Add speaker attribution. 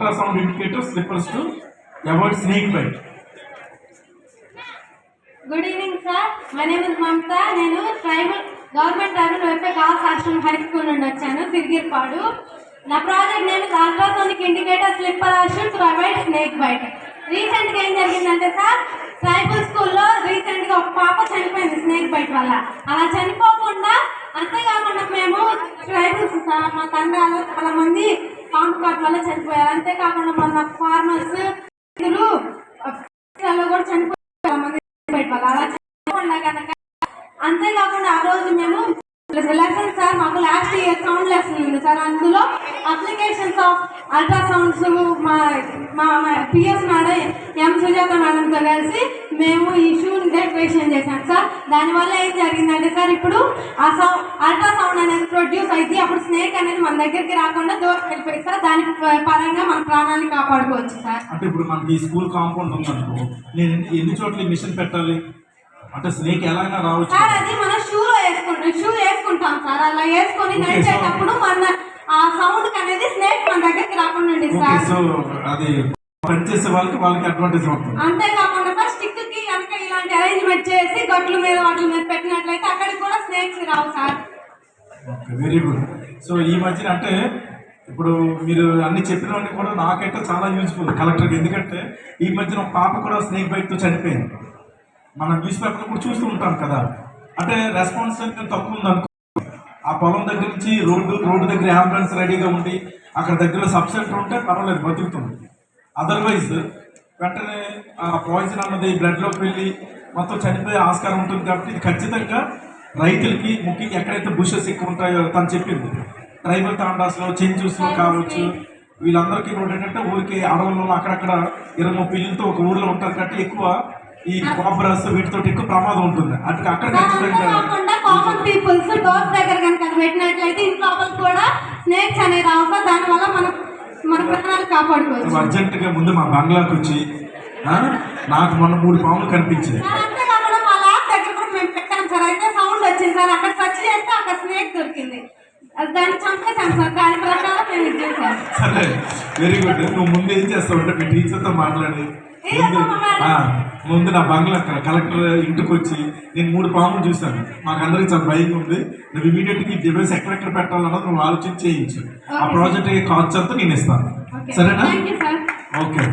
Speaker 1: ultrasound indicators refers to avoid snake bite.
Speaker 2: Good evening, sir. My name is Mamta. నేను government tribal welfare girls hostel high school నుండి వచ్చాను, సిరిగిరిపాడు. నా project name ultrasonic indicator slipper should to avoid snake bite. రీసెంట్గా ఏం జరిగిందంటే sir, tribal స్కూల్లో రీసెంట్గా ఒక పాప చనిపోయింది స్నేక్ బైట్ వల్ల. అలా చనిపోకుండా, అంతేకాకుండా మేము ట్రైబల్స్ మా తండ్రి చాలా మంది పాము కాటు వల్ల చనిపోయారు. అంతేకాకుండా మన ఫార్మర్స్ కూడా చనిపోయారు మంది బైట్ వల్ల. అలా చనిపోకుండా కనుక, అంతేకాకుండా ఆ రోజు మేము లెసన్ సార్, మాకు లాస్ట్ ఇయర్ సౌండ్ లెసన్ ఉంది సార్. అందులో అప్లికేషన్స్ ఆఫ్ అల్ట్రాసౌండ్స్ మా పిఎస్ మేడం ఎం సుజాత మేడంతో కలిసి మేము ఈ షూని డెకరేషన్ చేశాం సార్. దానివల్ల ఏం జరిగిందంటే సార్, ఇప్పుడు ఆ అల్ట్రాసౌండ్ అనేది ప్రొడ్యూస్ అయితే అప్పుడు స్నేక్ అనేది మన దగ్గరికి రాకుండా దూరం వెళ్ళిపోయి సార్, దాని పరంగా మన ప్రాణాన్ని కాపాడుకోవచ్చు సార్.
Speaker 1: అంటే ఇప్పుడు మనకి స్కూల్ కాంపౌండ్ ఉందనుకో, నేను ఎన్ని చోట్ల మిషన్ పెట్టాలి అంటే స్నేక్ ఎలా రావచ్చు
Speaker 2: సార్? అది మన షూ వేసుకుంటాం సార్. అలా వేసుకొని నడిచేటప్పుడు మన ఆ సౌండ్ అనేది స్నేక్ మన దగ్గరికి రాకుండా ఉంటుంది సార్.
Speaker 1: సో అది పనిచేసే వాళ్ళకి అడ్వాంటేజ్ అవుతుంది.
Speaker 2: అంతేకాకుండా సార్, స్టిక్ కి కనుక ఇలాంటి అరేంజ్మెంట్ చేసి గట్ల మీద వాటి మీద పెట్టినట్లయితే అక్కడికి కూడా స్నేక్స్ రావు సార్.
Speaker 1: Very good. సో ఈ మధ్యన అంటే ఇప్పుడు మీరు అన్ని చెప్పినవన్నీ కూడా నాకైతే చాలా యూజ్ఫుల్ కలెక్టర్కి. ఎందుకంటే ఈ మధ్యన ఒక పాప కూడా స్నేక్ బైట్తో చనిపోయింది. మనం న్యూస్ పేపర్లో కూడా చూస్తూ ఉంటాం కదా. అంటే రెస్పాన్స్ తక్కువ ఉందనుకో, ఆ పొలం దగ్గర నుంచి రోడ్డు దగ్గర అంబులెన్స్ రెడీగా ఉండి అక్కడ దగ్గర సబ్ సెంటర్ ఉంటే పర్వాలేదు, బతుకుతుంది. అదర్వైజ్ వెంటనే ఆ పాయిజన్ అన్నది బ్లడ్లోకి వెళ్ళి మొత్తం చనిపోయే ఆస్కారం ఉంటుంది. కాబట్టి ఇది ఖచ్చితంగా రైతులకి, ముఖ్యంగా ఎక్కడైతే బుషెస్ ఎక్కువ ఉంటాయో తను చెప్పింది, ట్రైబల్ తాండాస్లో చెంచూస్లో కావచ్చు, వీళ్ళందరికీ కూడా ఏంటంటే ఊరికి అడవుల్లో అక్కడక్కడ 20-30 ఇళ్ళతో ఒక ఊర్లో ఉంటారు కాబట్టి ఎక్కువ ఈ కాబ్రాస్ వీటితో ఎక్కువ ప్రమాదం ఉంటుంది. అక్కడ
Speaker 2: కామన్ పీపుల్స్ డోర్స్ దగ్గర కనుక పెట్టినట్లయితే ఇంట్లో కూడా స్నేక్స్ అనేది రావు. దానివల్ల మన ప్రాణాలు కాపాడుకోవచ్చు.
Speaker 1: అర్జెంటుగా ముందు మా బంగ్లాకి వచ్చి నాకు మొన్న 3 పాములు కనిపించాయి.
Speaker 2: అంతేకాకుండా మా ల్యాబ్ దగ్గర కూడా మేము పెట్టాం సార్. అయితే సౌండ్ వచ్చింది సార్, అక్కడ సర్చ్ చేస్తే అక్కడ స్నేక్ దొరికింది. దాన్ని చంపేశాం సార్. దాని ప్రకారం మేము ఇది చేశాం.
Speaker 1: సరే, వెరీ గుడ్. నువ్వు ముందు ఏం చేస్తావు అంటే మీ టీచర్తో మాట్లాడి ముందు నా బంగ్లా కలెక్టర్ ఇంటికి వచ్చి నేను 3 పాములు చూశాను, మాకు అందరికి చాలా భయంగా ఉంది, నువ్వు ఇమీడియట్గా ఈ డివైస్ ఎక్కడెక్కడ పెట్టాలన్నది నువ్వు ఆలోచించి చేయించు. ఆ ప్రాజెక్ట్ కాస్ట్ అంతా నేను ఇస్తాను. సరేనా?
Speaker 2: ఓకే.